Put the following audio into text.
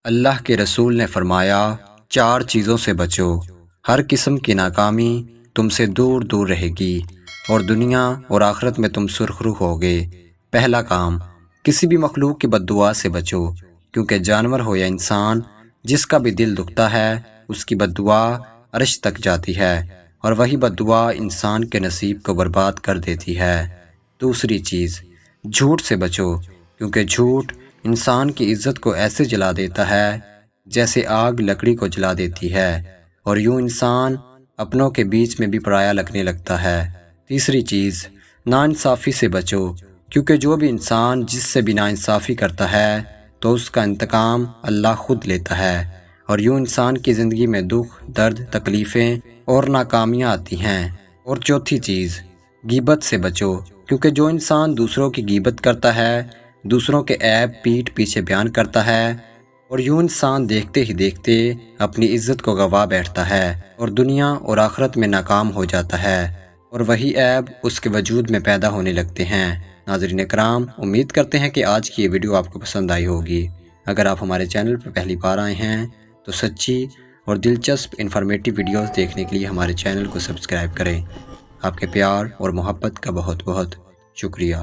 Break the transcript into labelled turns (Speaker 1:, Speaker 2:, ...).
Speaker 1: اللہ کے رسول نے فرمایا، چار چیزوں سے بچو، ہر قسم کی ناکامی تم سے دور دور رہے گی اور دنیا اور آخرت میں تم سرخرو ہوگے۔ پہلا کام، کسی بھی مخلوق کی بد دعا سے بچو، کیونکہ جانور ہو یا انسان، جس کا بھی دل دکھتا ہے اس کی بد دعا عرش تک جاتی ہے، اور وہی بد دعا انسان کے نصیب کو برباد کر دیتی ہے۔ دوسری چیز، جھوٹ سے بچو، کیونکہ جھوٹ انسان کی عزت کو ایسے جلا دیتا ہے جیسے آگ لکڑی کو جلا دیتی ہے، اور یوں انسان اپنوں کے بیچ میں بھی پرایا لگنے لگتا ہے۔ تیسری چیز، ناانصافی سے بچو، کیونکہ جو بھی انسان جس سے بھی ناانصافی کرتا ہے تو اس کا انتقام اللہ خود لیتا ہے، اور یوں انسان کی زندگی میں دکھ، درد، تکلیفیں اور ناکامیاں آتی ہیں۔ اور چوتھی چیز، غیبت سے بچو، کیونکہ جو انسان دوسروں کی غیبت کرتا ہے، دوسروں کے عیب پیٹھ پیچھے بیان کرتا ہے، اور یوں انسان دیکھتے ہی دیکھتے اپنی عزت کو گنوا بیٹھتا ہے اور دنیا اور آخرت میں ناکام ہو جاتا ہے، اور وہی عیب اس کے وجود میں پیدا ہونے لگتے ہیں۔ ناظرین کرام، امید کرتے ہیں کہ آج کی یہ ویڈیو آپ کو پسند آئی ہوگی۔ اگر آپ ہمارے چینل پر پہلی بار آئے ہیں تو سچی اور دلچسپ انفارمیٹیو ویڈیوز دیکھنے کے لیے ہمارے چینل کو سبسکرائب کریں۔ آپ کے پیار اور محبت کا بہت بہت شکریہ۔